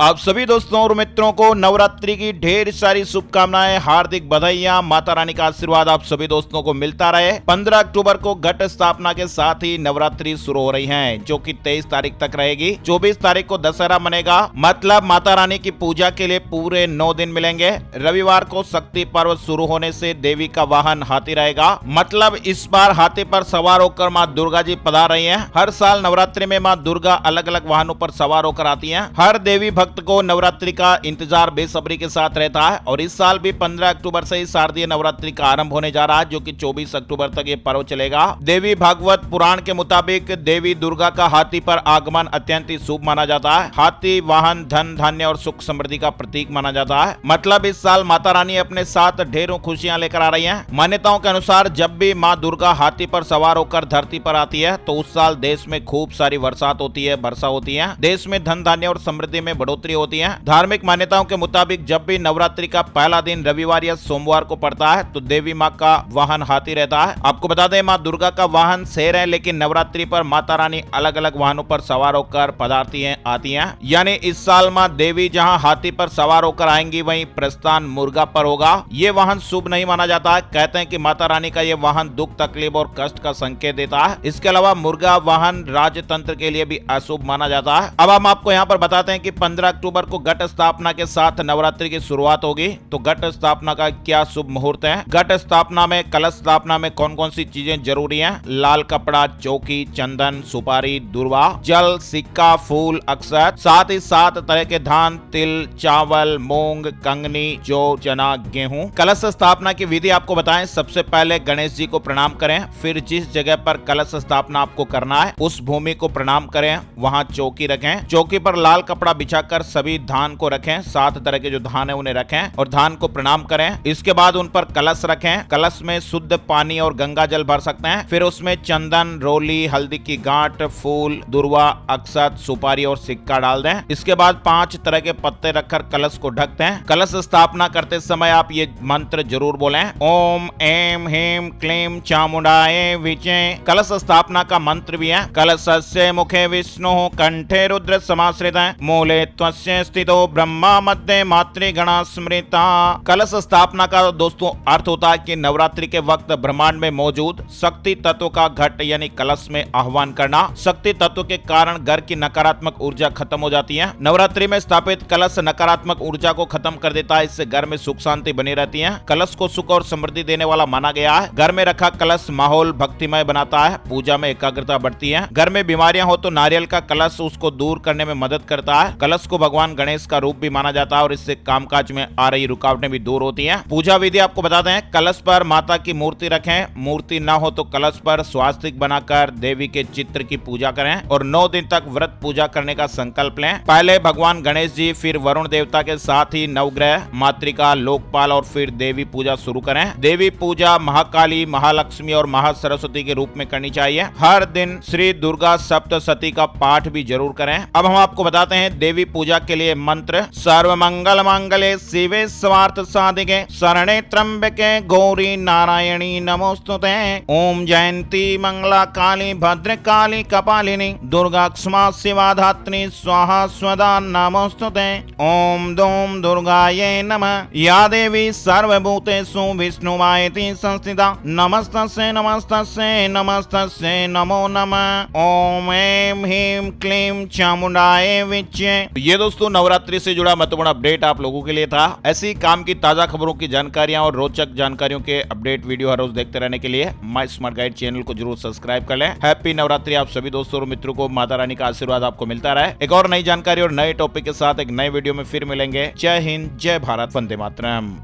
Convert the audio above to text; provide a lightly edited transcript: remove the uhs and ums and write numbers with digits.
आप सभी दोस्तों और मित्रों को नवरात्रि की ढेर सारी शुभकामनाएं, हार्दिक बधाइयां। माता रानी का आशीर्वाद आप सभी दोस्तों को मिलता रहे। 15 अक्टूबर को घट स्थापना के साथ ही नवरात्रि शुरू हो रही है, जो कि 23 तारीख तक रहेगी। 24 तारीख को दशहरा मनेगा, मतलब माता रानी की पूजा के लिए पूरे 9 दिन मिलेंगे। रविवार को शक्ति पर्व शुरू होने से देवी का वाहन हाथी रहेगा, मतलब इस बार हाथी पर सवार होकर माँ दुर्गा जी पधार रही है। हर साल नवरात्रि में माँ दुर्गा अलग अलग वाहनों पर सवार होकर आती है। हर देवी भक्त को नवरात्रि का इंतजार बेसब्री के साथ रहता है और इस साल भी 15 अक्टूबर से ही शारदीय नवरात्रि का आरंभ होने जा रहा है, जो कि 24 अक्टूबर तक ये पर्व चलेगा। देवी भागवत पुराण के मुताबिक देवी दुर्गा का हाथी पर आगमन अत्यंत ही शुभ माना जाता है। हाथी वाहन धन धान्य और सुख समृद्धि का प्रतीक माना जाता है, मतलब इस साल माता रानी अपने साथ ढेरों खुशियां लेकर आ रही है। मान्यताओं के अनुसार जब भी माँ दुर्गा हाथी पर सवार होकर धरती पर आती है तो उस साल देश में खूब सारी बरसात होती है, वर्षा होती है, देश में धन धान्य और समृद्धि में बढ़ोतरी होती है। धार्मिक मान्यताओं के मुताबिक जब भी नवरात्रि का पहला दिन रविवार या सोमवार को पड़ता है तो देवी माँ का वाहन हाथी रहता है। आपको बता दें, माँ दुर्गा का वाहन शेर है, लेकिन नवरात्रि पर माता रानी अलग अलग वाहनों पर सवार होकर पधारती हैं, आती हैं। यानी इस साल माँ देवी जहाँ हाथी पर सवार होकर आएंगी, वहीं प्रस्थान मुर्गा पर होगा। ये वाहन शुभ नहीं माना जाता है। कहते हैं कि माता रानी का ये वाहन दुख तकलीफ और कष्ट का संकेत देता है। इसके अलावा मुर्गा वाहन राजतंत्र के लिए भी अशुभ माना जाता है। अब हम आपको यहाँ पर बताते हैं कि 15 अक्टूबर को घट स्थापना के साथ नवरात्रि की शुरुआत होगी। तो घट स्थापना का क्या शुभ मुहूर्त है? घट स्थापना में, कलश स्थापना में कौन कौन सी चीजें जरूरी हैं? लाल कपड़ा, चौकी, चंदन, सुपारी, दुर्वा, जल, सिक्का, फूल, अक्षत, साथ ही 7 तरह के धान, तिल, चावल, मूंग, कंगनी, जौ, चना, गेहूं। कलश स्थापना की विधि आपको बताएं। सबसे पहले गणेश जी को प्रणाम करें, फिर जिस जगह पर कलश स्थापना आपको करना है उस भूमि को प्रणाम करें, वहां चौकी रखें। चौकी पर लाल कपड़ा बिछाकर सभी धान को रखें, 7 तरह के जो धान है उन्हें रखें और धान को प्रणाम करें। इसके बाद उन पर कलश रखें। कलश में शुद्ध पानी और गंगा जल भर सकते हैं। फिर उसमें चंदन, रोली, हल्दी की गांठ, फूल, दुर्वा, अक्षत, सुपारी और सिक्का डाल दें। इसके बाद 5 तरह के पत्ते रखकर कलश को ढक दें। कलश स्थापना करते समय आप ये मंत्र जरूर बोलें, ओम ऐं ह्रीं क्लीं चामुंडाय विचे। कलश स्थापना का मंत्र भी है, कलशस्य मुखे विष्णु कंठे रुद्र समाश्रितः मूले त्वस्य स्थितो ब्रह्मा मध्ये मातृगणा स्मृता। कलश स्थापना का दोस्तों अर्थ होता है कि नवरात्रि के वक्त ब्रह्मांड में मौजूद शक्ति तत्व का घट यानी कलश में आह्वान करना। शक्ति तत्व के कारण घर की नकारात्मक ऊर्जा खत्म हो जाती है। नवरात्रि में स्थापित कलश नकारात्मक ऊर्जा को खत्म कर देता है। इससे घर में सुख शांति बनी रहती है। कलश को सुख और समृद्धि देने वाला माना गया है। घर में रखा कलश माहौल भक्तिमय बनाता है, पूजा में एकाग्रता बढ़ती है। घर में बीमारियां हो तो नारियल का कलश उसको दूर करने में मदद करता है। कलश को भगवान गणेश का रूप भी माना जाता है और इससे कामकाज में आ रही रुकावटें भी दूर होती हैं। पूजा विधि आपको बताते हैं, कलश पर माता की मूर्ति रखें। मूर्ति ना हो तो कलश पर स्वास्तिक बनाकर देवी के चित्र की पूजा करें और 9 दिन तक व्रत पूजा करने का संकल्प लें। पहले भगवान गणेश जी, फिर वरुण देवता के साथ ही नवग्रह, मातृका, लोकपाल और फिर देवी पूजा शुरू करें। देवी पूजा महाकाली, महालक्ष्मी और महासरस्वती के रूप में करनी चाहिए। हर दिन श्री दुर्गा सप्तशती का पाठ भी जरूर करें। अब हम आपको बताते हैं देवी पूजा के लिए मंत्र। सर्व मंगल मांगल्ये शिवे सर्वार्थ साधिके शरणे त्र्यंबके गौरी नारायणी नमोस्तुते। ओम जयंती मंगला काली भद्रकाली कपालिनी दुर्गा क्षमा शिवा धात्री स्वाहा स्वदा नमोस्तुते। ओम दोम दुर्गायै नमः। या देवी सर्वभूतेषु विष्णुमायेति संस्थिता नमस्तस्यै नमस्तस्यै नमस्तस्यै नमो नमः। ओम ऐं ह्रीं क्लीं चामुंडाय विचे। ये दोस्तों नवरात्रि से जुड़ा महत्वपूर्ण अपडेट आप लोगों के लिए था। ऐसी काम की ताजा खबरों की जानकारियां और रोचक जानकारियों के अपडेट वीडियो हर रोज देखते रहने के लिए माय स्मार्ट गाइड चैनल को जरूर सब्सक्राइब कर लें। हैप्पी नवरात्रि आप सभी दोस्तों और मित्रों को। माता रानी का आशीर्वाद आपको मिलता रहे। एक और नई जानकारी और नए टॉपिक के साथ एक नए वीडियो में फिर मिलेंगे। जय हिंद, जय भारत, वंदे मातरम।